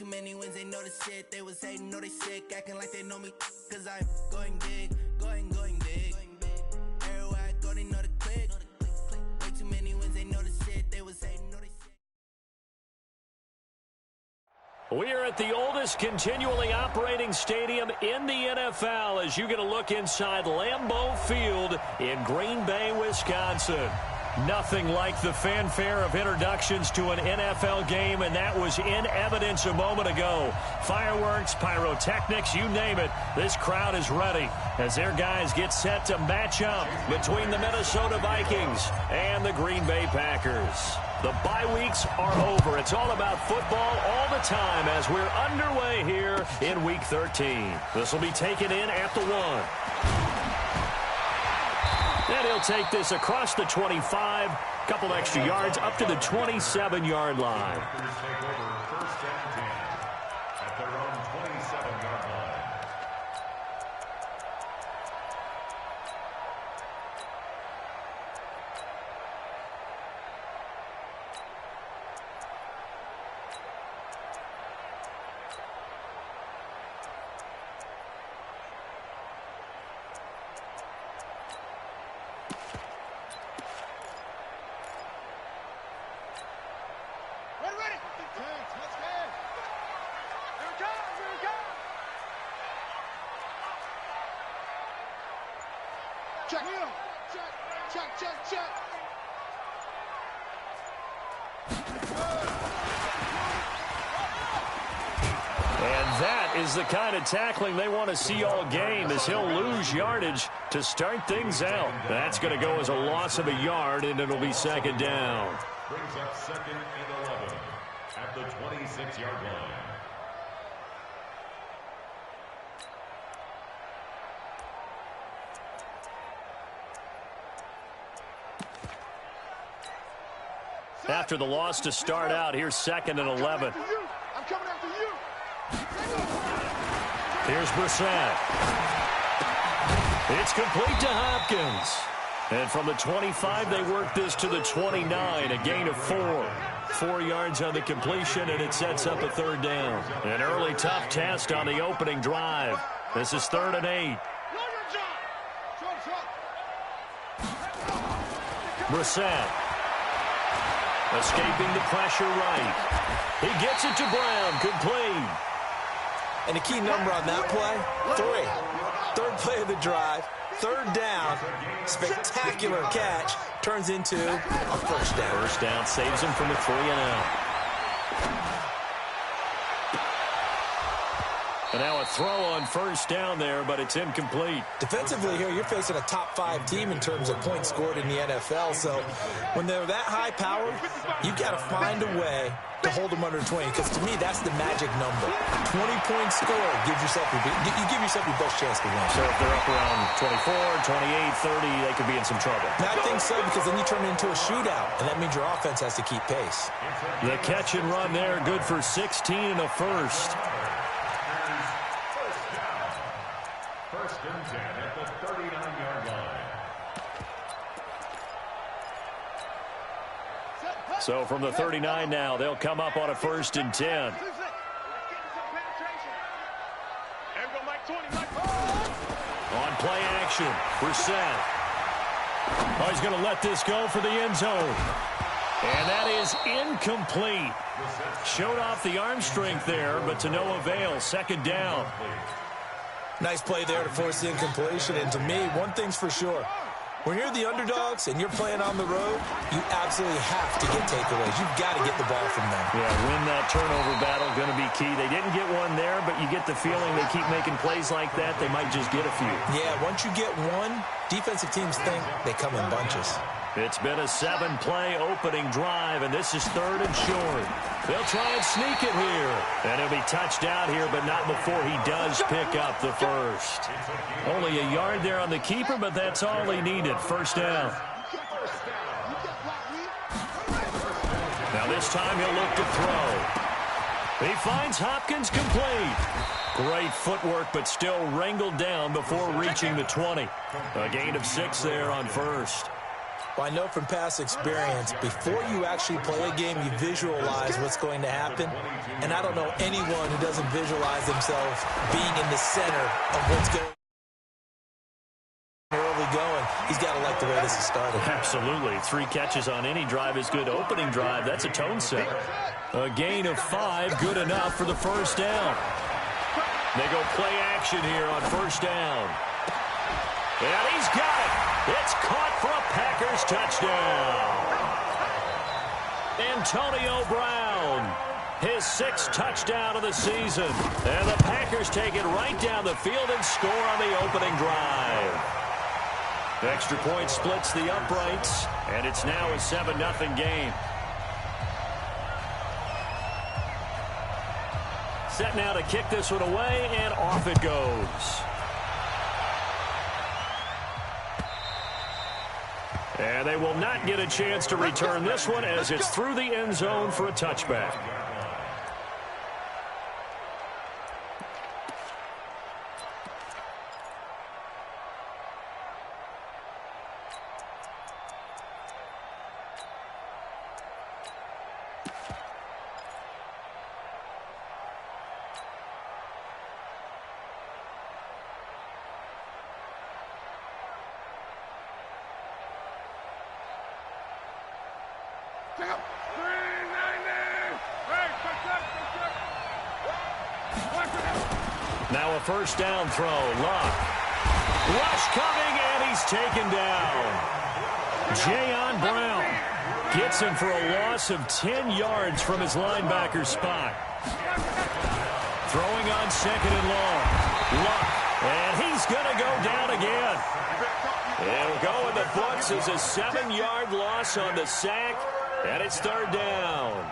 too many wins, they know the shit. They was hating, know they sick, acting like they know me. Cause I'm going big, going big. Everywhere I go, they know the click. Way too many wins, they know the shit. They was hating, know they sick. We are at the oldest continually operating stadium in the NFL as you get a look inside Lambeau Field in Green Bay, Wisconsin. Nothing like the fanfare of introductions to an NFL game, and that was in evidence a moment ago. Fireworks, pyrotechnics, you name it. This crowd is ready as their guys get set to match up between the Minnesota Vikings and the Green Bay Packers. The bye weeks are over. It's all about football all the time as we're underway here in Week 13. This will be taken in at the 1. And he'll take this across the 25, couple extra yards up to the 27-yard line. Check. And that is the kind of tackling they want to see all game as he'll lose yardage to start things out. That's going to go as a loss of a yard, and it'll be second down. Brings up second and 11 at the 26-yard line. After the loss to start out, here's second and 11. I'm coming after you. Here's Brissett. It's complete to Hopkins. And from the 25, they work this to the 29, a gain of 4. 4 yards on the completion, and it sets up a third down. An early tough test on the opening drive. This is 3rd and 8. Brissett. Escaping the pressure right. He gets it to Brown, complete. And a key number on that play, 3. Third play of the drive, third down, spectacular catch, turns into a first down. First down saves him from a 3-and-out. And now a throw on first down there, but it's incomplete. Defensively here, you're facing a top 5 team in terms of points scored in the NFL. So when they're that high powered, you've got to find a way to hold them under 20, because to me, that's the magic number. 20-point score gives yourself you give yourself your best chance to win. So if they're up around 24, 28, 30, they could be in some trouble. I think so, because then you turn it into a shootout, and that means your offense has to keep pace. The catch and run there, good for 16 and a first. First and 10 at the 39-yard line. So from the 39 now, they'll come up on a 1st and 10. On play action, Brissett. Oh, he's going to let this go for the end zone. And that is incomplete. Showed off the arm strength there, but to no avail. Second down. Nice play there to force the incompletion. And to me, one thing's for sure. When you're the underdogs and you're playing on the road, you absolutely have to get takeaways. You've got to get the ball from them. Yeah, win that turnover battle, going to be key. They didn't get one there, but you get the feeling they keep making plays like that, they might just get a few. Yeah, once you get one, defensive teams think they come in bunches. It's been a 7-play opening drive, and this is 3rd and short. They'll try and sneak it here. And he'll be touched out here, but not before he does pick up the first. Only a yard there on the keeper, but that's all he needed. First down. Now this time he'll look to throw. He finds Hopkins complete. Great footwork, but still wrangled down before reaching the 20. A gain of 6 there on first. Well, I know from past experience, before you actually play a game, you visualize what's going to happen. And I don't know anyone who doesn't visualize themselves being in the center of what's going early going. He's got to like the way this has started. Absolutely. 3 catches on any drive is good. Opening drive, that's a tone setter. A gain of 5, good enough for the first down. They go play action here on first down. And he's got it. It's caught for a Packers touchdown. Antonio Brown, his 6th touchdown of the season. And the Packers take it right down the field and score on the opening drive. Extra point splits the uprights, and it's now a 7-0 game. Set now to kick this one away, and off it goes. And they will not get a chance to return this one as it's through the end zone for a touchback. Now a first down throw. Luck. Rush coming, and he's taken down. Jayon Brown gets him for a loss of 10 yards from his linebacker spot. Throwing on 2nd and long. Luck. And he's going to go down again. It'll go in the books as a 7-yard loss on the sack, and it's 3rd down.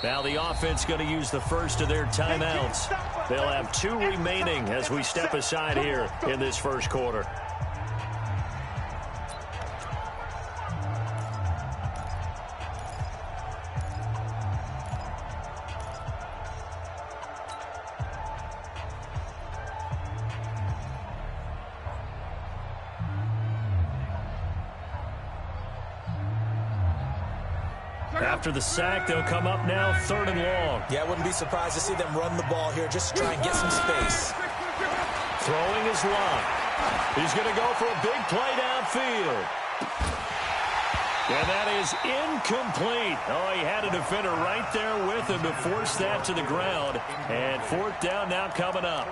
Now the offense going to use the first of their timeouts. They'll have 2 remaining as we step aside here in this first quarter. After the sack, they'll come up now 3rd and long. Yeah, I wouldn't be surprised to see them run the ball here just to try and get some space. Throwing his Luck. He's going to go for a big play downfield. And that is incomplete. Oh, he had a defender right there with him to force that to the ground. And 4th down now coming up.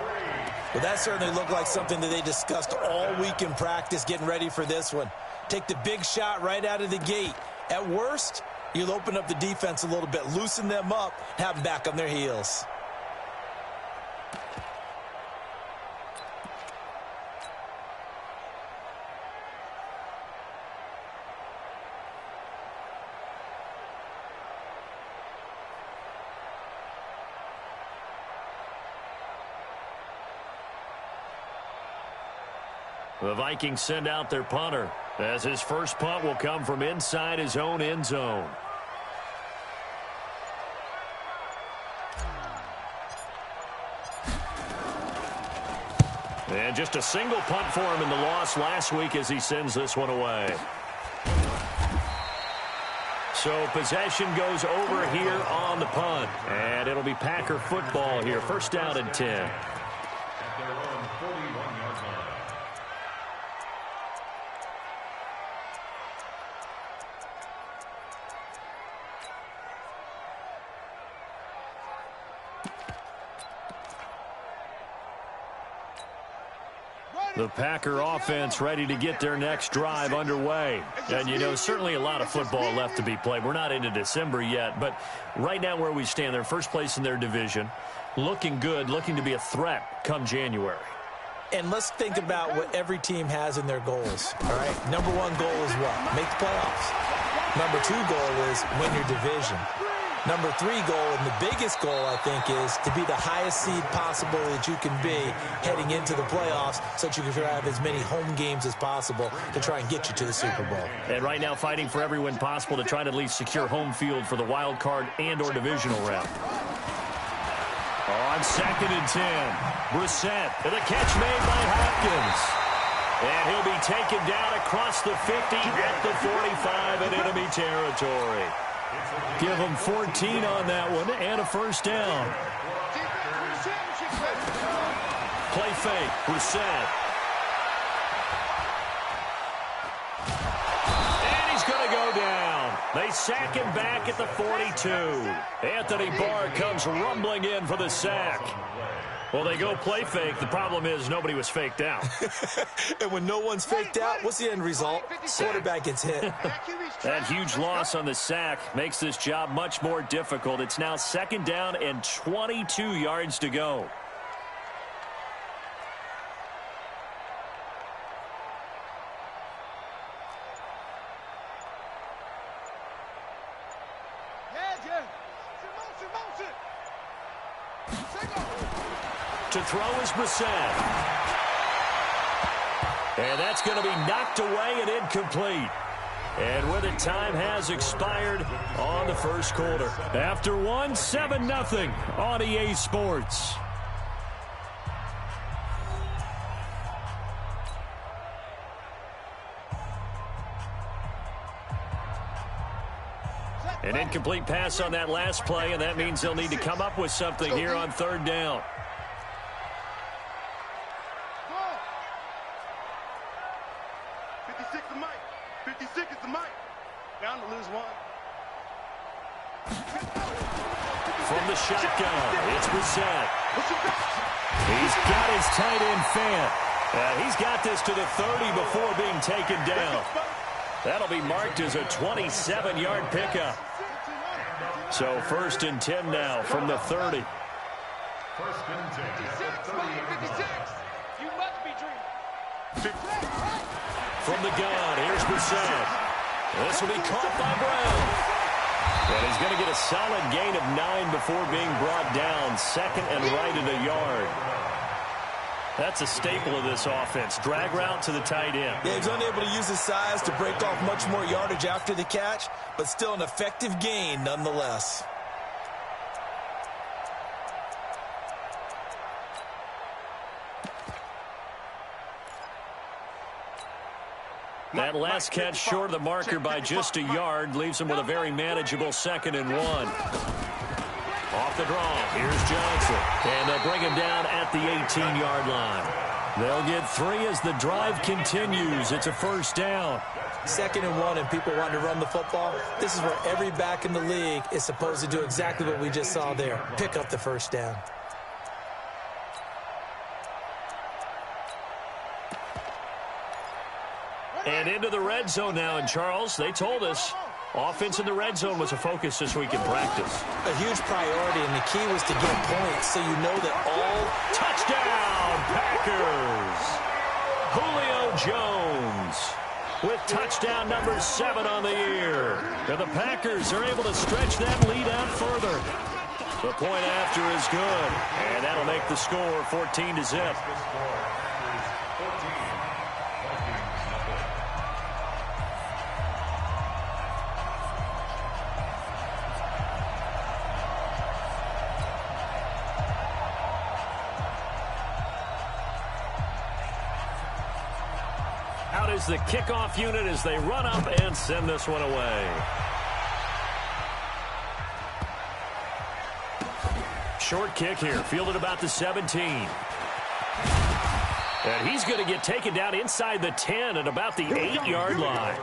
Well, that certainly looked like something that they discussed all week in practice getting ready for this one. Take the big shot right out of the gate. At worst, you'll open up the defense a little bit, loosen them up, have them back on their heels. The Vikings send out their punter as his first punt will come from inside his own end zone. And just a single punt for him in the loss last week as he sends this one away. So possession goes over here on the punt. And it'll be Packer football here. First down and 10. At their own 41-yard line. The Packer offense ready to get their next drive underway. And, you know, certainly a lot of football left to be played. We're not into December yet, but right now where we stand, they're first place in their division. Looking good, looking to be a threat come January. And let's think about what every team has in their goals, all right? Number 1 goal is what? Make the playoffs. Number 2 goal is win your division. Number 3 goal, and the biggest goal, I think, is to be the highest seed possible that you can be heading into the playoffs so that you can have as many home games as possible to try and get you to the Super Bowl. And right now fighting for every win possible to try to at least secure home field for the wild card and or divisional round. On 2nd and 10, Brissett, and the catch made by Hopkins. And he'll be taken down across the 50 at the 45 in enemy territory. Give him 14 on that one and a first down. Play fake, Brissett. And he's going to go down. They sack him back at the 42. Anthony Barr comes rumbling in for the sack. Well, they go play fake. The problem is nobody was faked out. And when no one's faked out, what's the end result? Quarterback gets hit. That huge loss on the sack makes this job much more difficult. It's now 2nd down and 22 yards to go. To throw is Brissett. And that's going to be knocked away and incomplete. And with it, time has expired on the first quarter. After one, 7-0 on EA Sports. An incomplete pass on that last play, and that means they'll need to come up with something here on 3rd down. From the shotgun, it's Brissett. He's got his tight end fan. He's got this to the 30 before being taken down. That'll be marked as a 27-yard pickup. So 1st and 10 now from the 30. 1st and 10. 56. You must be dreaming. From the gun, here's Brissett. This will be caught by Brown. And he's going to get a solid gain of 9 before being brought down. 2nd and right at a yard. That's a staple of this offense. Drag route to the tight end. Yeah, he's unable to use his size to break off much more yardage after the catch, but still an effective gain nonetheless. That last catch short of the marker by just a yard leaves him with a very manageable 2nd and 1. Off the draw, here's Johnson. And they'll bring him down at the 18-yard line. They'll get 3 as the drive continues. It's a 1st down. 2nd and 1 and people want to run the football. This is where every back in the league is supposed to do exactly what we just saw there. Pick up the 1st down. And into the red zone now. And, Charles, they told us offense in the red zone was a focus this week in practice. A huge priority, and the key was to get points so you know that all... Touchdown, Packers! Julio Jones with touchdown number 7 on the year. And the Packers are able to stretch that lead out further. The point after is good, and that'll make the score 14-0. Out is the kickoff unit as they run up and send this one away. Short kick here, fielded about the 17. And he's going to get taken down inside the 10 at about the 8-yard line.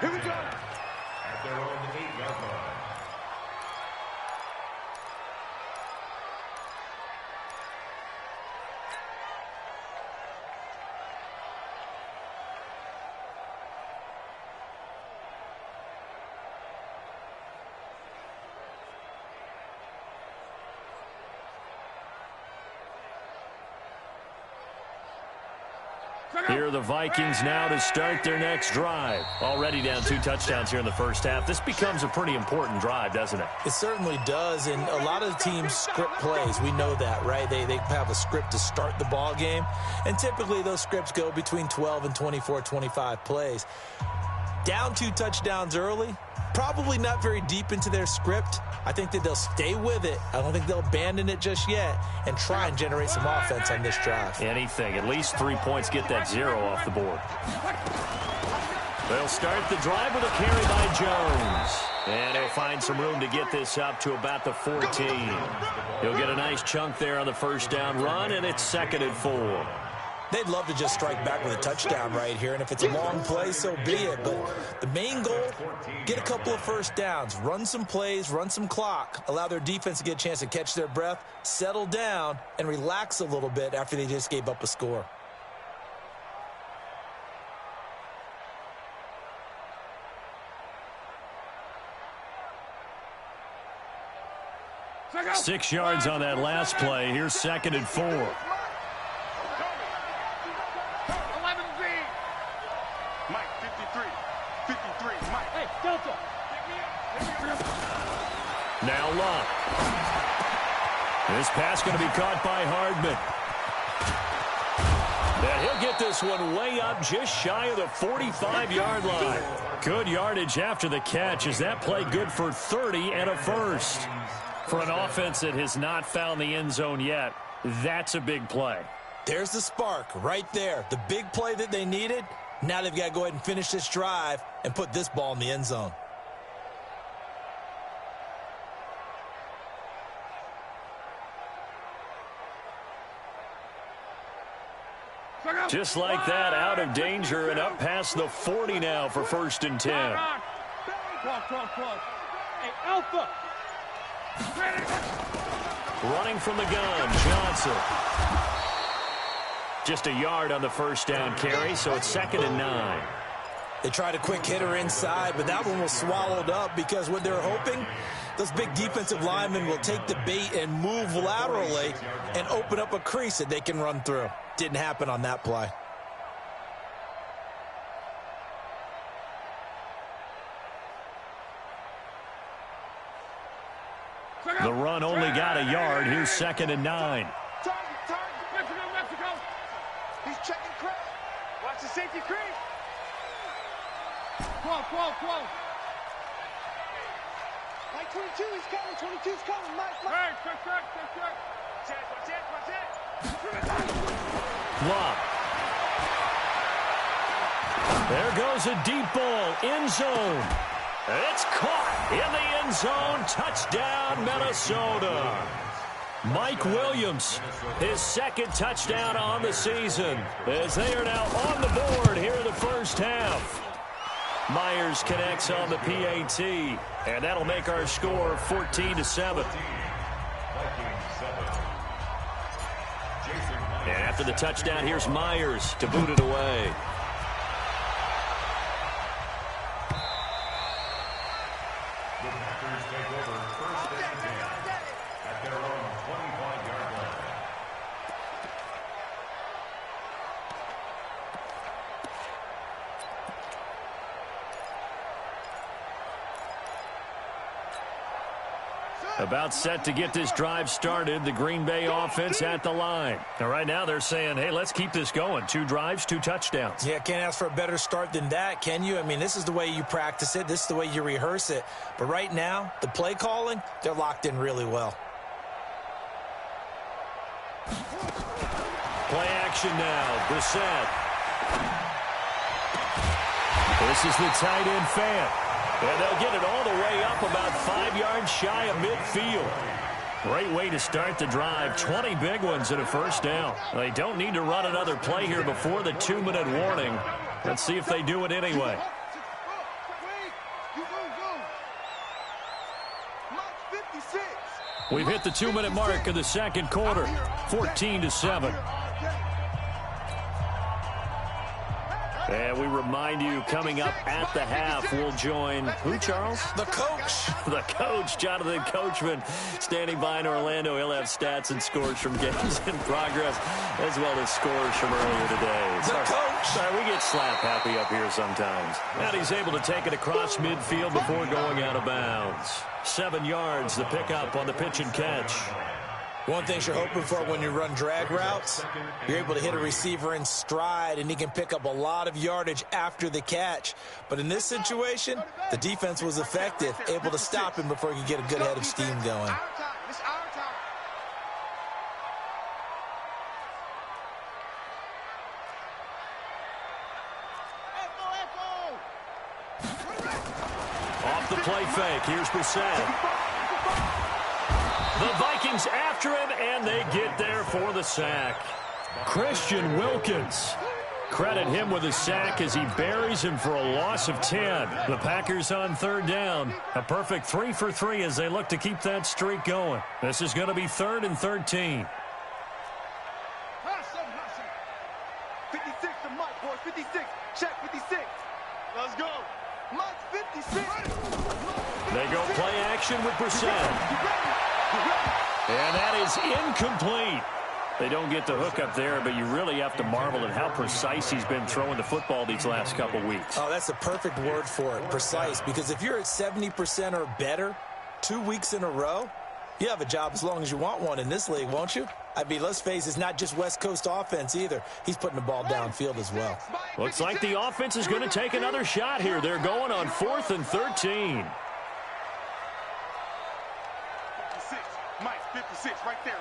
Here we go. At their own 8-yard line. Here are the Vikings now to start their next drive. Already down 2 touchdowns here in the first half. This becomes a pretty important drive, doesn't it? It certainly does, and a lot of teams script plays. We know that, right? They have a script to start the ball game, and typically those scripts go between 12 and 24, 25 plays. Down 2 touchdowns early, probably not very deep into their script. I think that they'll stay with it. I don't think they'll abandon it just yet and try and generate some offense on this drive. Anything. At least 3 points, get that 0 off the board. They'll start the drive with a carry by Jones. And he'll find some room to get this up to about the 14. He'll get a nice chunk there on the first down run, and it's 2nd and 4. They'd love to just strike back with a touchdown right here, and if it's a long play, so be it. But the main goal, get a couple of first downs, run some plays, run some clock, allow their defense to get a chance to catch their breath, settle down, and relax a little bit after they just gave up a score. Six yards on that last play. Here's 2nd and 4. 11 Z. Mike, 53. 53. Mike. Hey, Delta. Now Luck. This pass going to be caught by Hardman. And he'll get this one way up just shy of the 45-yard line. Good yardage after the catch. Is that play good for 30 and a first? For an offense that has not found the end zone yet, that's a big play. There's the spark right there. The big play that they needed. Now they've got to go ahead and finish this drive and put this ball in the end zone. Just like that, out of danger and up past the 40 now for 1st and 10. Hey, Alpha. Running from the gun, Johnson. Just a yard on the first down carry, so it's 2nd and 9. They tried a quick hitter inside, but that one was swallowed up because what they're hoping, those big defensive linemen will take the bait and move laterally and open up a crease that they can run through. Didn't happen on that play. The run only got a yard. Here's 2nd and 9. Mexico. He's checking Craig. Watch the safety crease. 12. Mike, 22, he's coming. 22's coming. Mike. Hey, check. Watch it. Luck. There goes a deep ball. End zone. It's caught in the end zone. Touchdown, Minnesota. Mike Williams, his 2nd touchdown on the season, as they are now on the board here in the first half. Myers connects on the PAT, and that'll make our score 14-7. And after the touchdown, here's Myers to boot it away. About set to get this drive started. The Green Bay offense at the line. And right now they're saying, hey, let's keep this going. 2 drives, 2 touchdowns. Yeah, can't ask for a better start than that, can you? I mean, this is the way you practice it. This is the way you rehearse it. But right now, the play calling, they're locked in really well. Play action now. Brissett. This is the tight end fan. And they'll get it all the way up about 5 yards shy of midfield. Great way to start the drive. 20 big ones and a first down. They don't need to run another play here before the 2-minute warning. Let's see if they do it anyway. We've hit the 2-minute mark of the second quarter. 14-7. And we remind you, coming up at the half, we'll join who, Charles? The coach. The coach, Jonathan Coachman, standing by in Orlando. He'll have stats and scores from games in progress, as well as scores from earlier today. The coach. Sorry, we get slap happy up here sometimes. And he's able to take it across midfield before going out of bounds. 7 yards, the pickup on the pitch and catch. One thing you're hoping for when you run drag routes, you're able to hit a receiver in stride, and he can pick up a lot of yardage after the catch. But in this situation, the defense was effective, able to stop him before he could get a good head of steam going. Off the play fake, here's Brissett. The Vikings after him, and they get there for the sack. Christian Wilkins. Credit him with a sack as he buries him for a loss of 10. The Packers on third down. A perfect 3 for 3 as they look to keep that streak going. This is going to be 3rd and 13. 56 to Mike, boys. 56. Check 56. Let's go. Mike 56. They go play action with Brissett. And that is incomplete. They don't get the hook up there, but you really have to marvel at how precise he's been throwing the football these last couple weeks. Oh, that's a perfect word for it, precise, because if you're at 70% or better 2 weeks in a row, you have a job as long as you want one in this league, won't you? I mean, let's face it, it's not just West Coast offense either. He's putting the ball downfield as well. Looks like the offense is going to take another shot here. They're going on 4th and 13. 56, right there.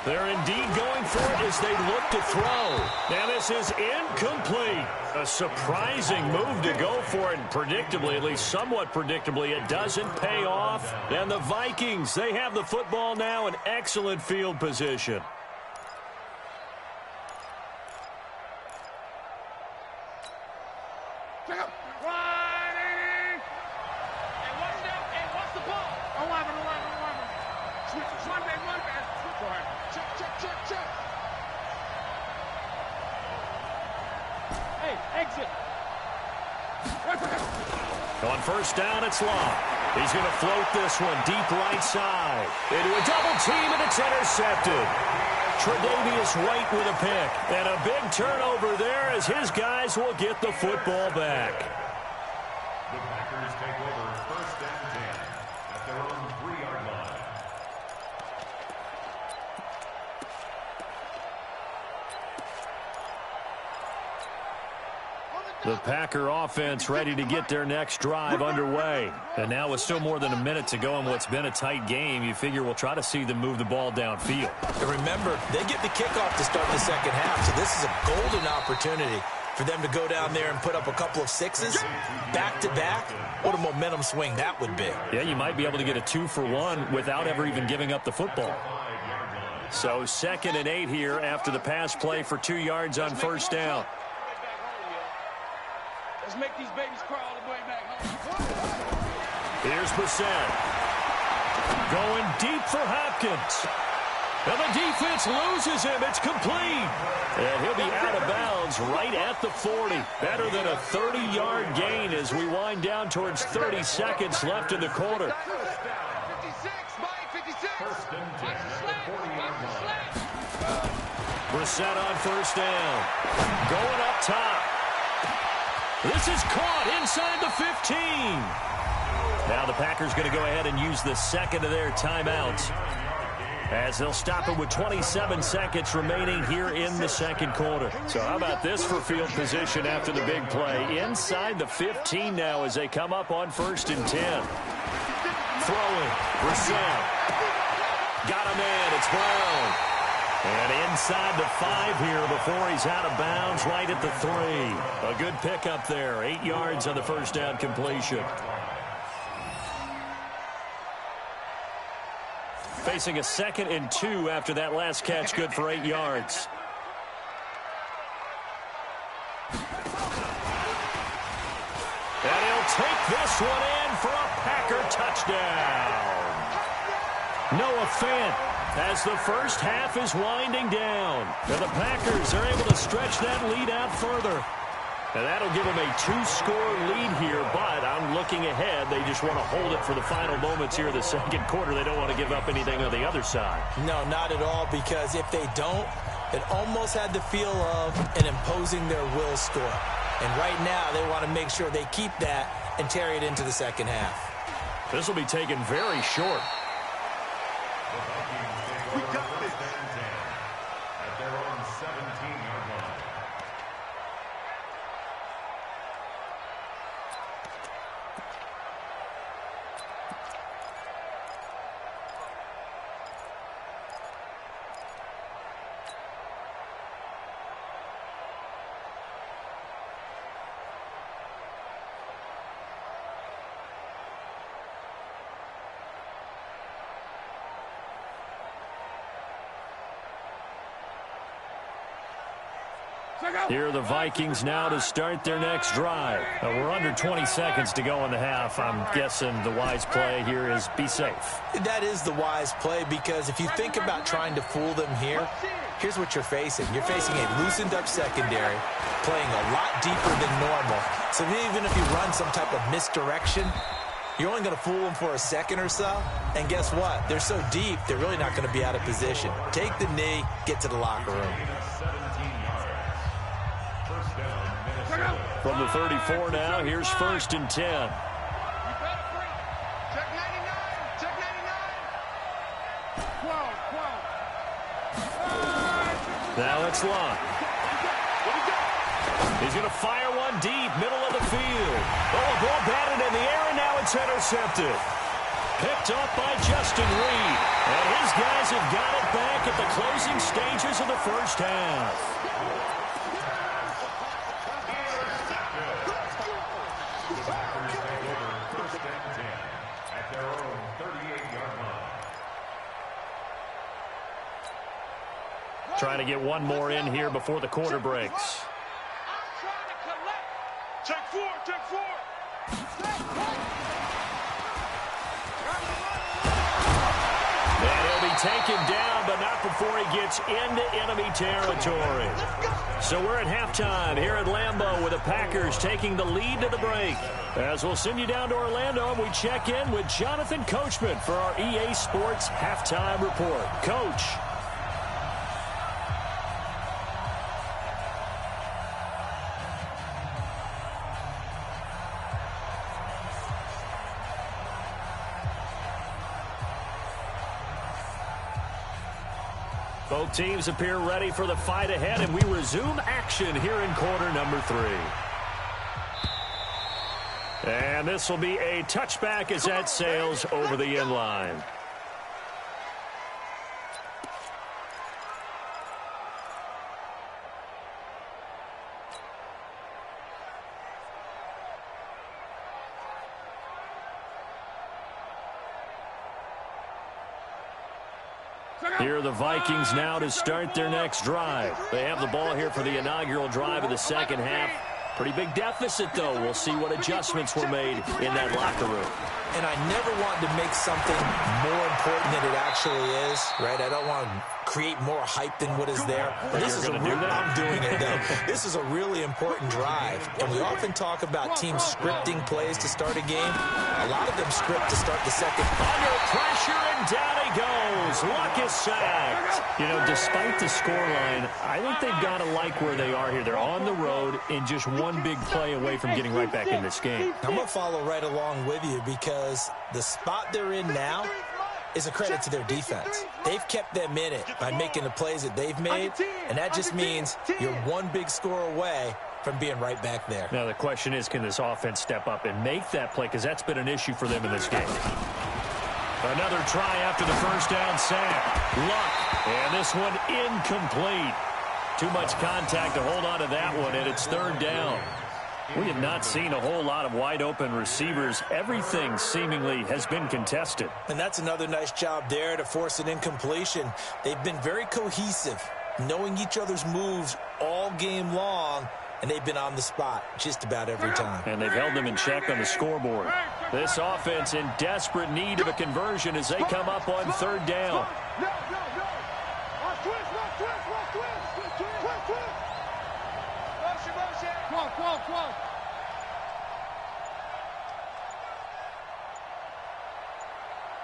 They're indeed going for it as they look to throw. Now this is incomplete. A surprising move to go for it. And predictably, at least somewhat predictably, it doesn't pay off. And the Vikings, they have the football now in excellent field position. On first down, it's Long. He's going to float this one deep right side. Into a double team, and it's intercepted. Tre'Davious White with a pick. And a big turnover there as his guys will get the football back. The Packers take over 1st and 10 at their own 3-yard line. The Packer offense ready to get their next drive underway. And now with still more than a minute to go in what's been a tight game, you figure we'll try to see them move the ball downfield. And remember, they get the kickoff to start the second half, so this is a golden opportunity for them to go down there and put up a couple of sixes back-to-back. What a momentum swing that would be. Yeah, you might be able to get a 2-for-1 without ever even giving up the football. So 2nd and 8 here after the pass play for 2 yards on first down. Let's make these babies cry all the way back home. Here's Brissett. Going deep for Hopkins. And the defense loses him. It's complete. And he'll be out of bounds right at the 40. Better than a 30-yard gain as we wind down towards 30 seconds left in the quarter. 56, Mike, 56. Brissett on first down. Going up top. This is caught inside the 15. Now the Packers going to go ahead and use the second of their timeouts as they'll stop it with 27 seconds remaining here in the second quarter. So how about this for field position after the big play? Inside the 15 now as they come up on 1st and 10. Throwing. Brissett. Got a man. It's Brown. And inside the 5 here before he's out of bounds right at the 3. A good pickup there. 8 yards on the first down completion. Facing a 2nd and 2 after that last catch, good for 8 yards. And he'll take this one in for a Packer touchdown. Noah Fant as the first half is winding down. And the Packers are able to stretch that lead out further. And that'll give them a 2-score lead here, but I'm looking ahead. They just want to hold it for the final moments here of the second quarter. They don't want to give up anything on the other side. No, not at all, because if they don't, it almost had the feel of an imposing their will score. And right now, they want to make sure they keep that and carry it into the second half. This will be taken very short. The Vikings We got this. First and 10 at their own 17-yard line. Here are the Vikings now to start their next drive. We're under 20 seconds to go in the half. I'm guessing the wise play here is be safe. That is the wise play, because if you think about trying to fool them here, here's what you're facing. You're facing a loosened up secondary, playing a lot deeper than normal. So even if you run some type of misdirection, you're only going to fool them for a second or so. And guess what? They're so deep, they're really not going to be out of position. Take the knee, get to the locker room. From the 34 now, here's 1st and 10. Check 99. Check 99. 12. Now it's Locke. He's going to fire one deep, middle of the field. Oh, a ball batted in the air, and now it's intercepted. Picked up by Justin Reed. And his guys have got it back at the closing stages of the first half. Trying to get one more in here before the quarter breaks. I'm trying to collect. Check 4. Check 4. And he'll be taken down, but not before he gets into enemy territory. So we're at halftime here at Lambeau with the Packers taking the lead to the break. As we'll send you down to Orlando, we check in with Jonathan Coachman for our EA Sports Halftime Report. Coach. Both teams appear ready for the fight ahead, and we resume action here in quarter number 3. And this will be a touchback as that sails over the end line. Here are the Vikings now to start their next drive. They have the ball here for the inaugural drive of the second half. Pretty big deficit, though. We'll see what adjustments were made in that locker room. And I never want to make something more important than it actually is, right? I don't want to create more hype than what is there. But this is I'm doing it, though. This is a really important drive. And we often talk about teams scripting plays to start a game. A lot of them script to start the second. Under pressure, and down he goes. Luck is sacked. You know, despite the scoreline, I think they've got to like where they are here. They're on the road and just one big play away from getting right back in this game. I'm going to follow right along with you, because the spot they're in now is a credit to their defense. They've kept them in it by making the plays that they've made, and that just means you're one big score away from being right back there. Now the question is, can this offense step up and make that play, because that's been an issue for them in this game. Another try after the first down sack. Luck, and this one incomplete. Too much contact to hold on to that one, and it's third down. We have not seen a whole lot of wide-open receivers. Everything seemingly has been contested. And that's another nice job there to force an incompletion. They've been very cohesive, knowing each other's moves all game long, and they've been on the spot just about every time. And they've held them in check on the scoreboard. This offense in desperate need of a conversion as they come up on third down.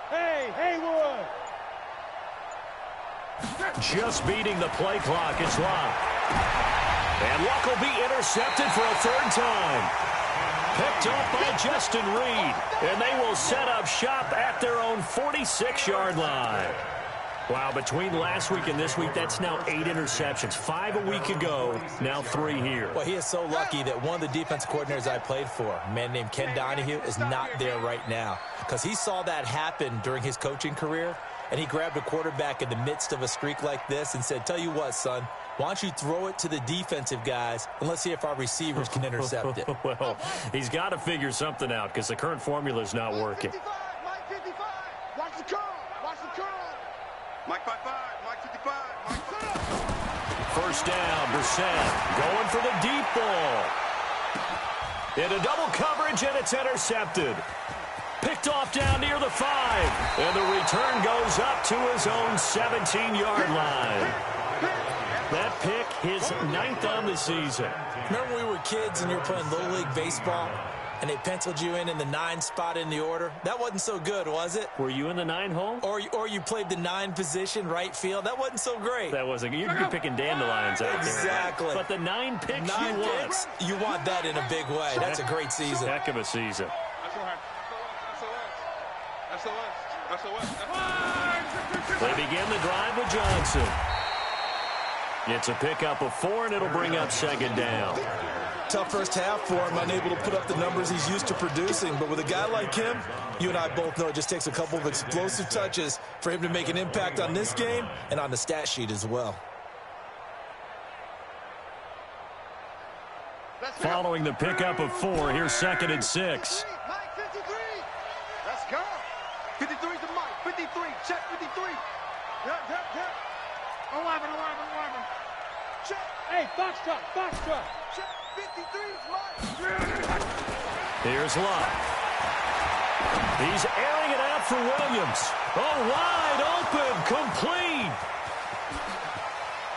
Hey, Haywood! Just beating the play clock. It's Luck. And Luck will be intercepted for a third time. Picked up by Justin Reed. And they will set up shop at their own 46-yard line. Wow, between last week and this week, that's now 8 interceptions. 5 a week ago, now 3 here. Well, he is so lucky that one of the defensive coordinators I played for, a man named Ken Donahue, is not there right now. Because he saw that happen during his coaching career, and he grabbed a quarterback in the midst of a streak like this and said, tell you what, son, why don't you throw it to the defensive guys, and let's see if our receivers can intercept it. Well, he's got to figure something out because the current formula is not working. Mike 55. Watch the curl. Watch the curl. Mike 55. Mike 55. Mike 55. First down, Brissett going for the deep ball. Into double coverage, and it's intercepted. Picked off down near the 5. And the return goes up to his own 17-yard line. That pick, his 9th on the season. Remember when we were kids and you were playing Little League Baseball, and they penciled you in the 9 spot in the order? That wasn't so good, was it? Were you in the 9 hole? Or you played the 9 position, right field? That wasn't so great. That wasn't. You're picking dandelions out there. Exactly. But the 9 picks 9 you picks, want. you want that in a big way. That's a great season. Heck of a season. They begin the drive with Johnson. It's a pickup of 4, and it'll bring up 2nd down. Tough first half for him, unable to put up the numbers he's used to producing. But with a guy like him, you and I both know it just takes a couple of explosive touches for him to make an impact on this game and on the stat sheet as well. Following the pickup of 4, here's 2nd and 6. Mike 53. Let's go. 53 to Mike. 53. Check 53. Yep. 11. Check. Hey, Foxtrot. Check. 53 is Mike. Here's Love. He's airing it out for Williams. Oh, wide open, complete.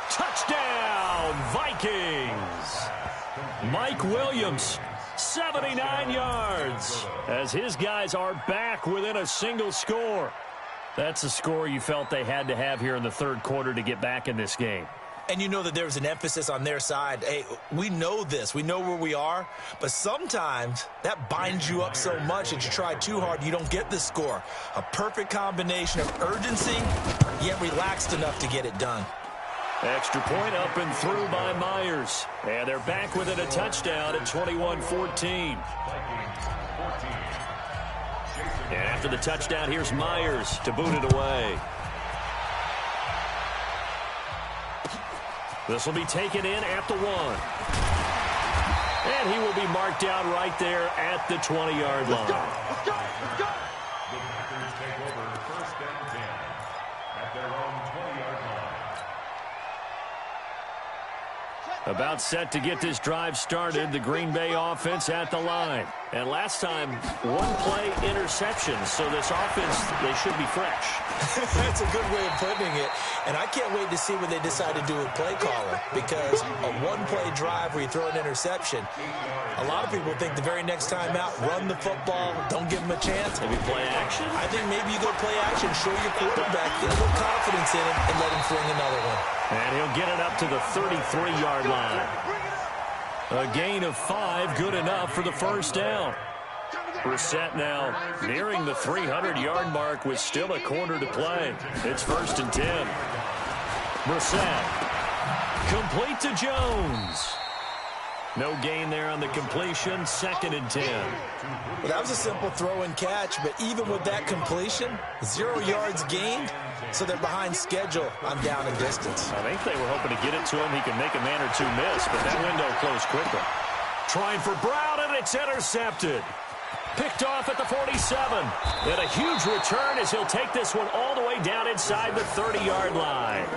Touchdown, Vikings. Mike Williams, 79 yards, as his guys are back within a single score. That's a score you felt they had to have here in the 3rd quarter to get back in this game. And you know that there's an emphasis on their side. Hey, we know this. We know where we are. But sometimes that binds you up so much that you try too hard, you don't get the score. A perfect combination of urgency, yet relaxed enough to get it done. Extra point up and through by Myers. And they're back within a touchdown at 21-14. And after the touchdown, here's Myers to boot it away. This will be taken in at the 1. And he will be marked down right there at the 20-yard line. Let's go. The Packers take over 1st and 10 at their own 20-yard line. About set to get this drive started, the Green Bay offense at the line. And last time, 1-play interception, so this offense, they should be fresh. That's a good way of putting it. And I can't wait to see what they decide to do with play calling, because a 1-play drive where you throw an interception, a lot of people think the very next time out, run the football, don't give them a chance. Maybe play action? I think maybe you go play action, show your quarterback, get a little confidence in him, and let him fling another one. And he'll get it up to the 33-yard line. A gain of 5, good enough for the first down. Brissett now nearing the 300-yard mark with still a quarter to play. It's 1st and 10. Brissett complete to Jones. No gain there on the completion. 2nd and 10. Well, that was a simple throw and catch, but even with that completion, 0 yards gained, so they're behind schedule on down and distance. I think they were hoping to get it to him. He could make a man or two miss, but that window closed quickly. Trying for Brown, and it's intercepted. Picked off at the 47. And a huge return as he'll take this one all the way down inside the 30-yard line.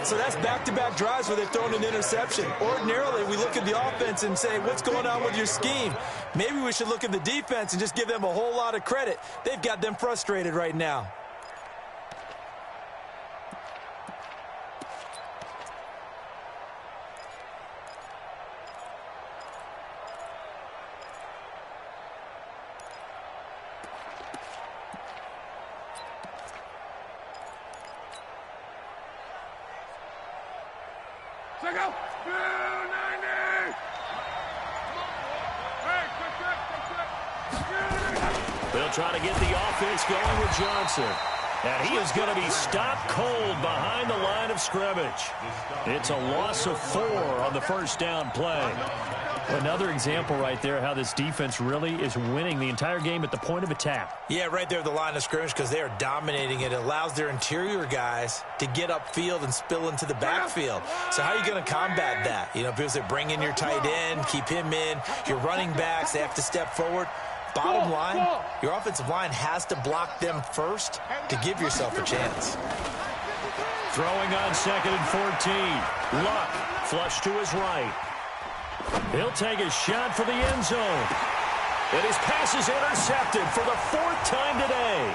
So that's back-to-back drives where they're throwing an interception. Ordinarily, we look at the offense and say, what's going on with your scheme? Maybe we should look at the defense and just give them a whole lot of credit. They've got them frustrated right now. Check out. 90. They'll try to get the offense going with Johnson. And he is going to be stopped cold behind the line of scrimmage. It's a loss of 4 on the first down play. Another example right there how this defense really is winning the entire game at the point of attack. Yeah, right there at the line of scrimmage because they are dominating it. It allows their interior guys to get upfield and spill into the backfield. So how are you going to combat that? You know, because they bring in your tight end, keep him in. Your running backs, they have to step forward. Bottom line, your offensive line has to block them first to give yourself a chance. Throwing on 2nd and 14. Luck, flush to his right. He'll take a shot for the end zone. And his pass is intercepted for the 4th time today.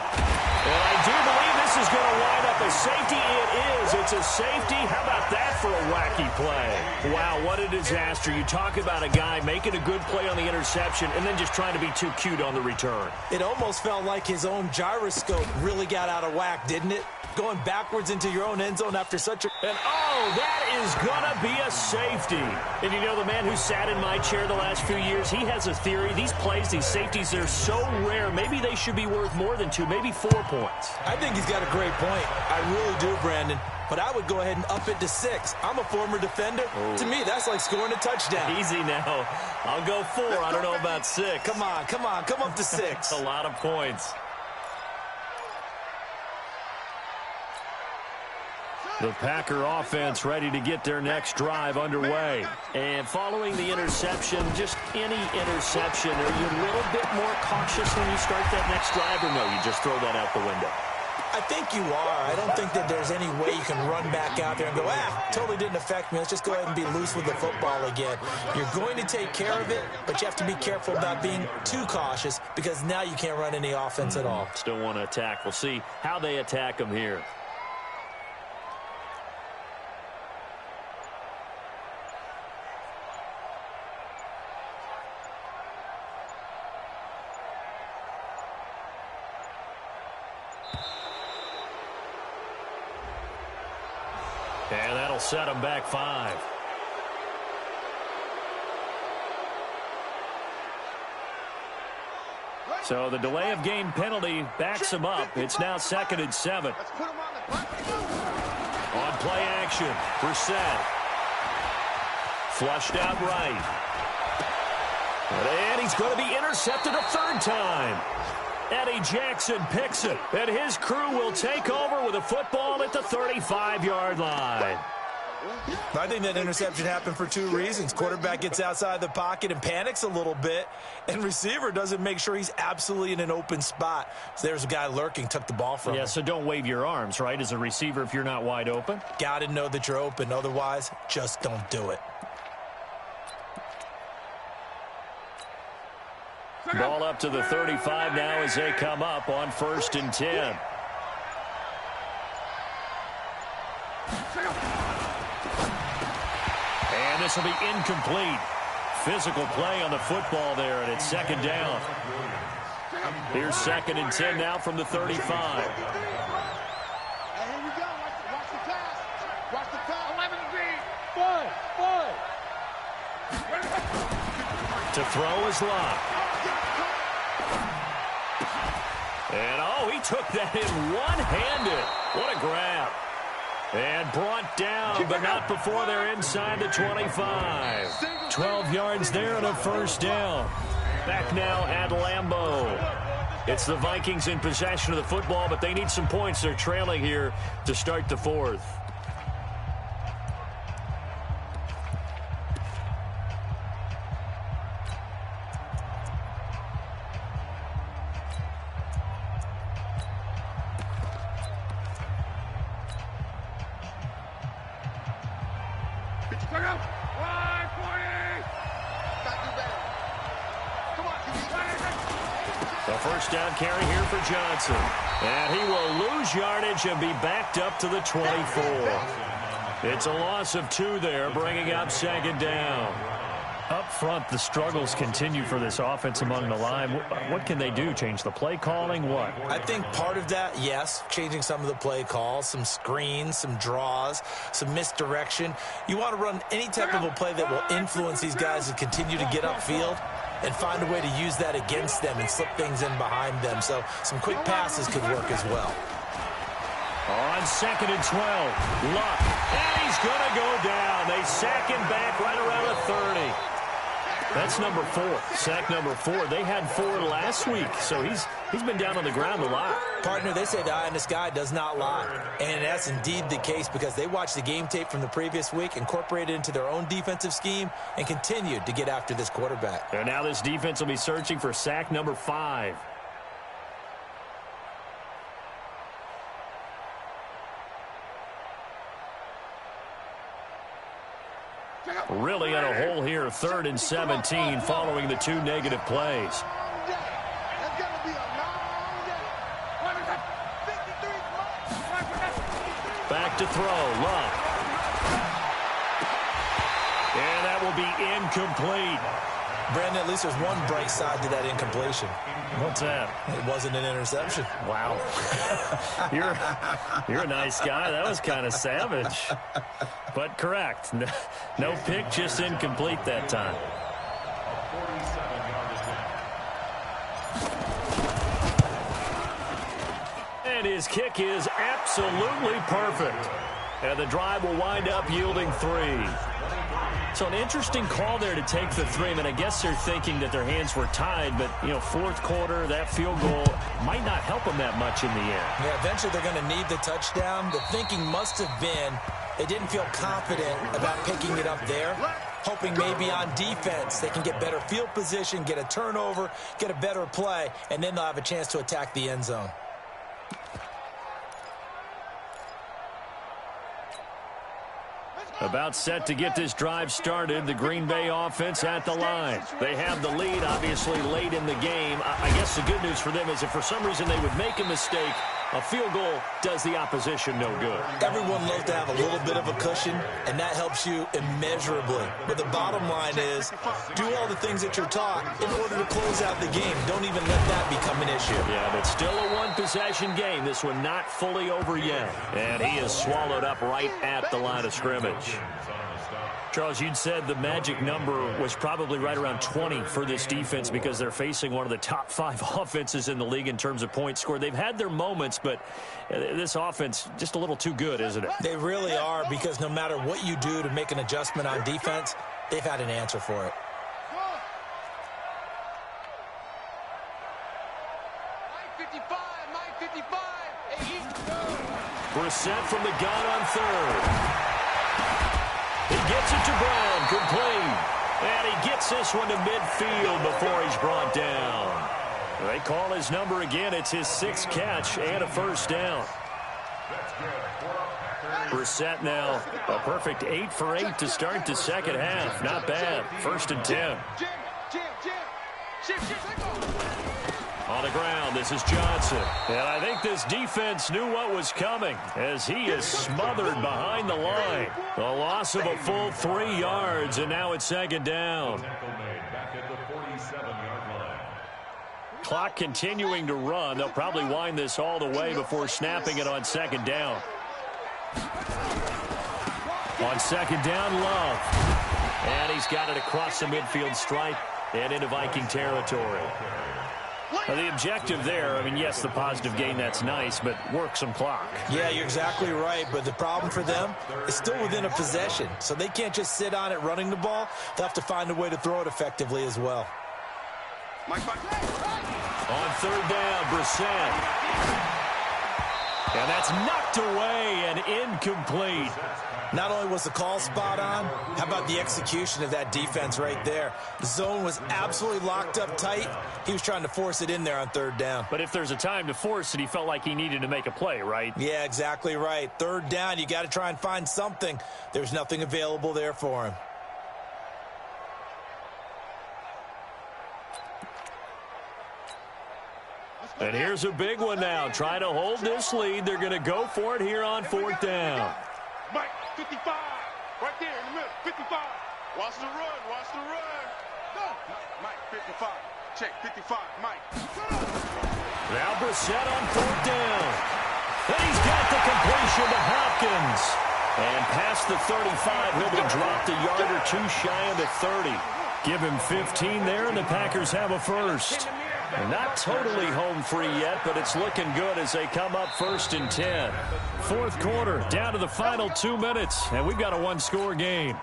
And I do believe this is going to wind up a safety. It is. It's a safety. How about that for a wacky play? Wow, what a disaster. You talk about a guy making a good play on the interception and then just trying to be too cute on the return. It almost felt like his own gyroscope really got out of whack, didn't it? Going backwards into your own end zone after such a... And, oh, that is going to be a safety. And you know, the man who sat in my chair the last few years, he has a theory. These plays, these safeties, they're so rare. Maybe they should be worth more than 2, maybe 4 points. I think he's got a great point. I really do, Brandon. But I would go ahead and up it to 6. I'm a former defender. To me, that's like scoring a touchdown. Easy now. I'll go 4. I don't know about 6. Come on. Come up to 6. A lot of points. The Packer offense ready to get their next drive underway. And following the interception, just any interception, are you a little bit more cautious when you start that next drive, or no, you just throw that out the window? I think you are. I don't think that there's any way you can run back out there and go, totally didn't affect me. Let's just go ahead and be loose with the football again. You're going to take care of it, but you have to be careful about being too cautious because now you can't run any offense at all. Still want to attack. We'll see how they attack them here. And that'll set them back 5. So the delay of game penalty backs them up. It's now 2nd and 7. On play action, Brissett. Flushed out right. And he's going to be intercepted a 3rd time. Eddie Jackson picks it, and his crew will take over with a football at the 35-yard line. I think that interception happened for 2 reasons. Quarterback gets outside the pocket and panics a little bit, and receiver doesn't make sure he's absolutely in an open spot. So there's a guy lurking, took the ball from him. Yeah, so don't wave your arms, right, as a receiver if you're not wide open. Got to know that you're open. Otherwise, just don't do it. Ball up to the 35 now as they come up on 1st and 10. And this will be incomplete. Physical play on the football there, and it's 2nd down. Here's 2nd and 10 now from the 35. Hey, here we go. Watch the pass. Watch the pass. 11 To throw is Locke. And, oh, he took that in one-handed. What a grab. And brought down, but not before they're inside the 25. 12 yards there and a 1st down. Back now at Lambeau. It's the Vikings in possession of the football, but they need some points. They're trailing here to start the 4th. The 1st down carry here for Johnson. And he will lose yardage and be backed up to the 24. It's a loss of 2 there, bringing up 2nd down. Up front, the struggles continue for this offense among the line. What can they do? Change the play calling? What? I think part of that, yes, changing some of the play calls, some screens, some draws, some misdirection. You want to run any type of a play that will influence these guys to continue to get upfield and find a way to use that against them and slip things in behind them. So some quick passes could work as well. On 2nd and 12, Luck, and he's going to go down. They sack him back right around the 30. That's number 4, sack number 4. They had 4 last week, so he's been down on the ground a lot. Partner, they say the eye in the sky does not lie. And that's indeed the case because they watched the game tape from the previous week, incorporated it into their own defensive scheme, and continued to get after this quarterback. And now this defense will be searching for sack number 5. Really in a hole here, 3rd and 17 following the 2 negative plays. Back to throw, Love. And that will be incomplete. Brandon, at least there's one bright side to that incompletion. What's that? It wasn't an interception. Wow. You're a nice guy. That was kind of savage. But correct. No pick, just incomplete that time. And his kick is absolutely perfect. And the drive will wind up yielding 3. So an interesting call there to take the 3. I mean, I guess they're thinking that their hands were tied, but, you know, 4th quarter, that field goal might not help them that much in the end. Yeah, eventually they're going to need the touchdown. The thinking must have been they didn't feel confident about picking it up there, hoping maybe on defense they can get better field position, get a turnover, get a better play, and then they'll have a chance to attack the end zone. About set to get this drive started, the Green Bay offense at the line. They have the lead, obviously, late in the game. I guess the good news for them is if for some reason they would make a mistake, a field goal does the opposition no good. Everyone loves to have a little bit of a cushion, and that helps you immeasurably. But the bottom line is, do all the things that you're taught in order to close out the game. Don't even let that become an issue. Yeah, but still a one-possession game. This one not fully over yet. And he is swallowed up right at the line of scrimmage. Charles, you'd said the magic number was probably right around 20 for this defense because they're facing one of the top 5 offenses in the league in terms of points scored. They've had their moments, but this offense just a little too good, isn't it? They really are, because no matter what you do to make an adjustment on defense, they've had an answer for it. Brissett from the gun on 3rd. He gets it to Brown, complete. And he gets this one to midfield before he's brought down. They call his number again. It's his 6th catch and a first down. Brissett now a perfect 8 for 8 to start the second half. Not bad. 1st and 10. On the ground, this is Johnson. And I think this defense knew what was coming as he is smothered behind the line. A loss of a full 3 yards, and now it's 2nd down. Clock continuing to run. They'll probably wind this all the way before snapping it on 2nd down. On 2nd down, Love. And he's got it across the midfield stripe and into Viking territory. Now, the objective there, I mean, yes, the positive gain, that's nice, but work some clock. Yeah, you're exactly right, but the problem for them is still within a possession, so they can't just sit on it running the ball. They'll have to find a way to throw it effectively as well. On 3rd down, Brissett. And that's knocked away and incomplete. Not only was the call spot on, how about the execution of that defense right there? The zone was absolutely locked up tight. He was trying to force it in there on 3rd down. But if there's a time to force it, he felt like he needed to make a play, right? Yeah, exactly right. 3rd down, you got to try and find something. There's nothing available there for him. And here's a big one now. Trying to hold this lead. They're going to go for it here on 4th down. Mike, 55. Right there in the middle. 55. Watch the run. Watch the run. Go. Mike, 55. Check, 55. Mike. Now Brissett on 4th down. And he's got the completion to Hopkins. And past the 35, he'll be dropped a yard or 2 shy of the 30. Give him 15 there, and the Packers have a first. Not totally home free yet, but it's looking good as they come up 1st and 10. Fourth quarter, down to the final 2 minutes, and we've got a one-score game.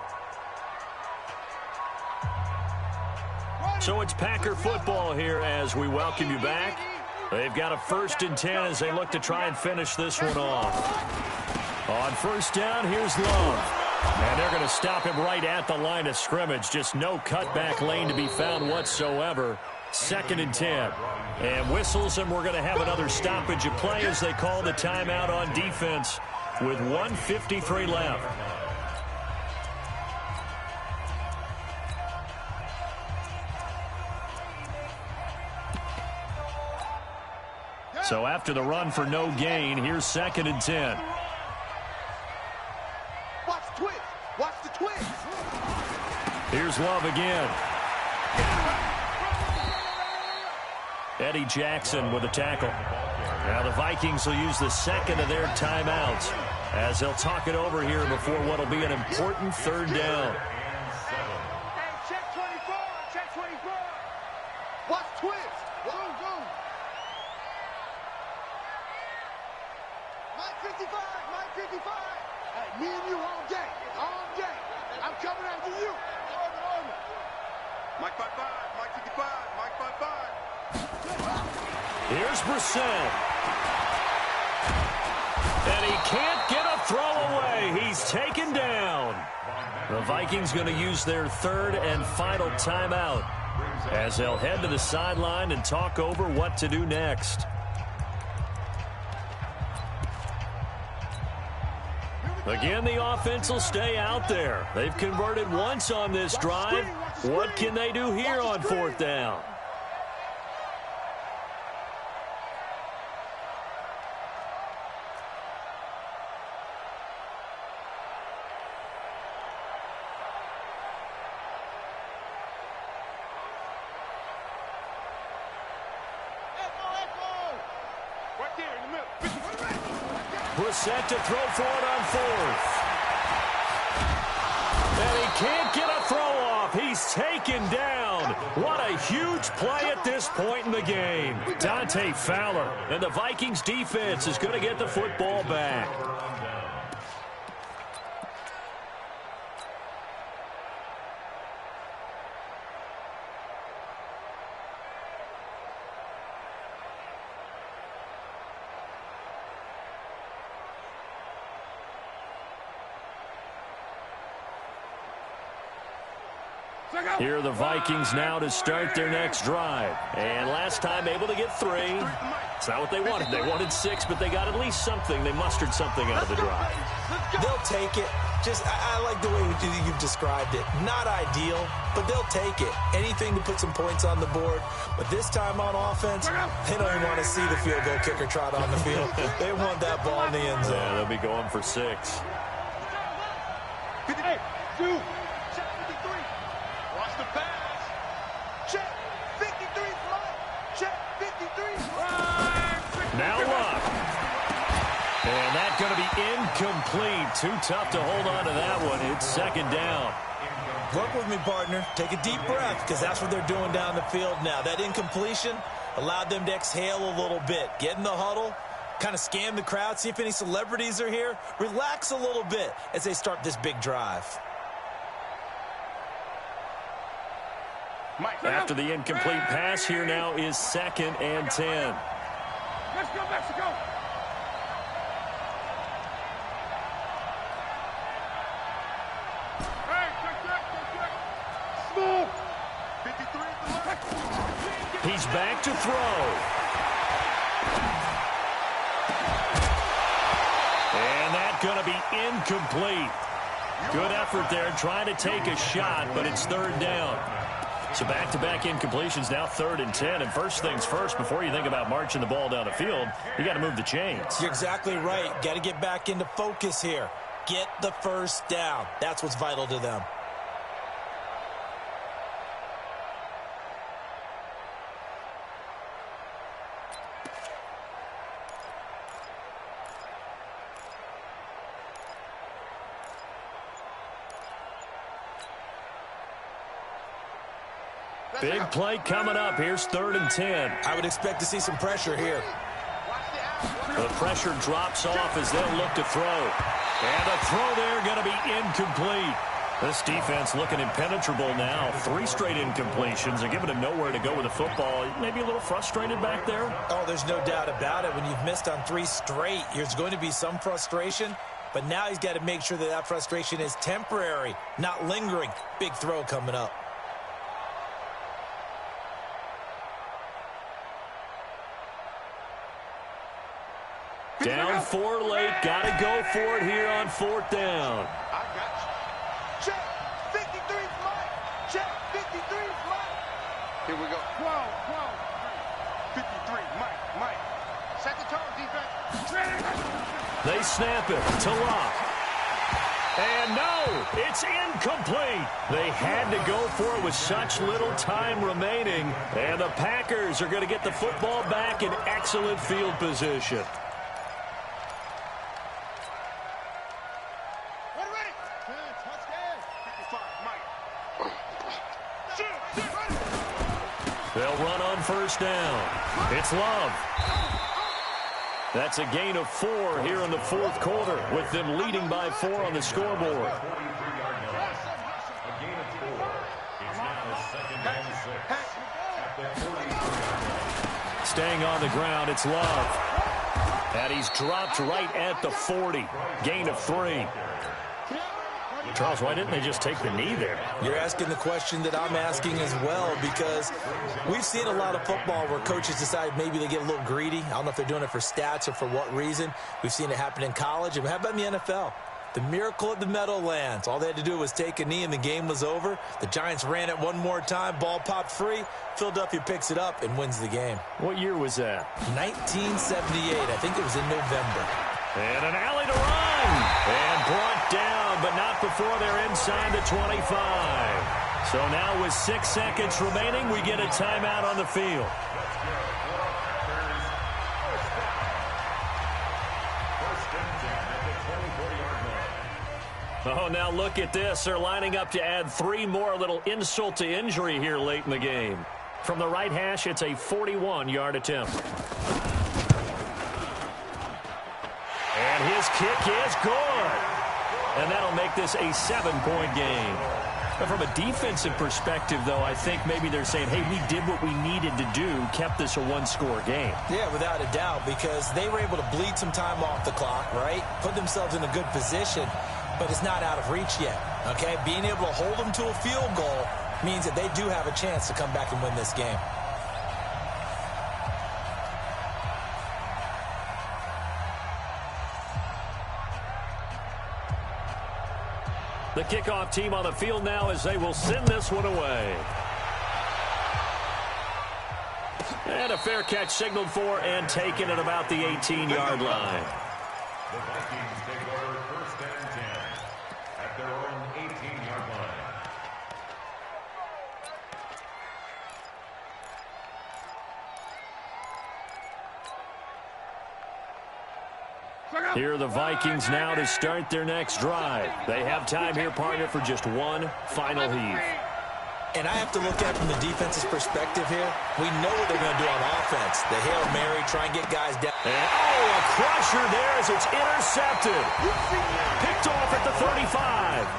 So it's Packer football here as we welcome you back. They've got a 1st and 10 as they look to try and finish this one off. On first down, here's Love. And they're going to stop him right at the line of scrimmage. Just no cutback lane to be found whatsoever. 2nd and 10. And whistles, and we're going to have another stoppage of play as they call the timeout on defense with 1:53 left. So after the run for no gain, here's 2nd and 10. Watch the twist. Watch the twist. Here's Love again. Eddie Jackson with a tackle. Now the Vikings will use the second of their timeouts as they'll talk it over here before what will be an important 3rd down. Check 24. Check 24. Watch twist. Go, go. Mike 55. Mike 55. Hey, me and you all day. All day. I'm coming after you. Mike 55. Mike 55. Mike 55. Here's Brissett. And he can't get a throw away. He's taken down. The Vikings going to use their 3rd and final timeout as they'll head to the sideline and talk over what to do next. Again, the offense will stay out there. They've converted once on this drive. What can they do here on 4th down? Brissett to throw for it on 4th. And he can't get a throw off. He's taken down. What a huge play at this point in the game. Dante Fowler. And the Vikings defense is going to get the football back. Here are the Vikings now to start their next drive. And last time able to get 3. It's not what they wanted. They wanted 6, but they got at least something. They mustered something out of the drive. They'll take it. I like the way you've described it. Not ideal, but they'll take it. Anything to put some points on the board. But this time on offense, they don't even want to see the field goal kicker trot on the field. They want that ball in the end zone. Yeah, they'll be going for 6. Hey, dude. Check 53. Watch the pass. Check 53 fly. Check 53 fly. Now Luck. And that's going to be incomplete. Too tough to hold on to that one. It's 2nd down. Work with me, partner. Take a deep breath, because that's what they're doing down the field now. That incompletion allowed them to exhale a little bit. Get in the huddle, kind of scan the crowd, see if any celebrities are here. Relax a little bit as they start this big drive. After the incomplete pass, here now is 2nd and 10. Let's go, Mexico. Smooth. 53. He's back to throw. And that's going to be incomplete. Good effort there trying to take a shot, but it's 3rd down. So back-to-back incompletions, now 3rd and 10. And first things first, before you think about marching the ball down the field, you got to move the chains. You're exactly right. Got to get back into focus here. Get the first down. That's what's vital to them. Big play coming up. Here's 3rd and 10. I would expect to see some pressure here. The pressure drops off as they'll look to throw. And the throw there going to be incomplete. This defense looking impenetrable now. 3 straight incompletions. They're giving him nowhere to go with the football. Maybe a little frustrated back there? Oh, there's no doubt about it. When you've missed on 3 straight, there's going to be some frustration. But now he's got to make sure that that frustration is temporary, not lingering. Big throw coming up. Down 4 late. Got to go for it here on 4th down. I got you. Check. 53's mine. Check. 53's mine. Here we go. 12. 53. Mike. Set the tone, defense. They snap it to Locke. And no, it's incomplete. They had to go for it with such little time remaining. And the Packers are going to get the football back in excellent field position. They'll run on 1st down. It's Love. That's a gain of 4 here in the 4th quarter, with them leading by 4 on the scoreboard. Staying on the ground, it's Love. And he's dropped right at the 40. Gain of 3. Charles, why didn't they just take the knee there? You're asking the question that I'm asking as well, because we've seen a lot of football where coaches decide maybe they get a little greedy. I don't know if they're doing it for stats or for what reason. We've seen it happen in college. And how about in the NFL? The miracle of the Meadowlands. All they had to do was take a knee and the game was over. The Giants ran it one more time. Ball popped free. Philadelphia picks it up and wins the game. What year was that? 1978. I think it was in November. And an alley to run. And brought down, but not before they're inside the 25. So now with 6 seconds remaining, we get a timeout on the field. Oh, now look at this. They're lining up to add 3 more, a little insult to injury here late in the game. From the right hash, it's a 41-yard attempt. And his kick is good. And that'll make this a 7-point game. But from a defensive perspective, though, I think maybe they're saying, hey, we did what we needed to do, kept this a 1-score game. Yeah, without a doubt, because they were able to bleed some time off the clock, right? Put themselves in a good position, but it's not out of reach yet, okay? Being able to hold them to a field goal means that they do have a chance to come back and win this game. The kickoff team on the field now as they will send this one away. And a fair catch signaled for and taken at about the 18-yard line. The Vikings take over 1st and 10 at their own 18-yard line. Here are the Vikings now to start their next drive. They have time here, partner, for just one final heave. And I have to look at it from the defense's perspective here. We know what they're going to do on offense. The Hail Mary, try and get guys down. And, a crusher there as it's intercepted. Picked off at the 35.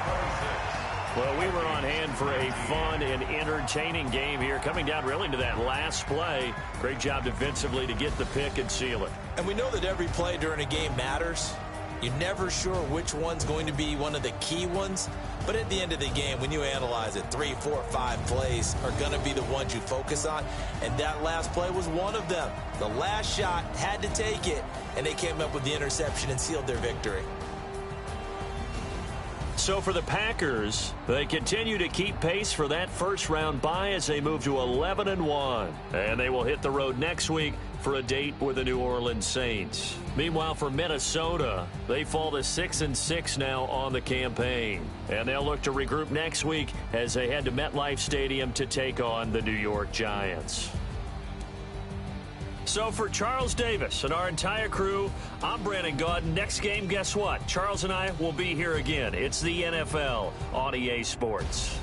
Well, we were on hand for a fun and entertaining game here, coming down really to that last play. Great job defensively to get the pick and seal it. And we know that every play during a game matters. You're never sure which one's going to be one of the key ones. But at the end of the game, when you analyze it, 3, 4, 5 plays are going to be the ones you focus on. And that last play was one of them. The last shot had to take it, and they came up with the interception and sealed their victory. So for the Packers, they continue to keep pace for that first-round bye as they move to 11-1. And they will hit the road next week for a date with the New Orleans Saints. Meanwhile, for Minnesota, they fall to 6-6 now on the campaign. And they'll look to regroup next week as they head to MetLife Stadium to take on the New York Giants. So for Charles Davis and our entire crew, I'm Brandon Gaudin. Next game, guess what? Charles and I will be here again. It's the NFL on EA Sports.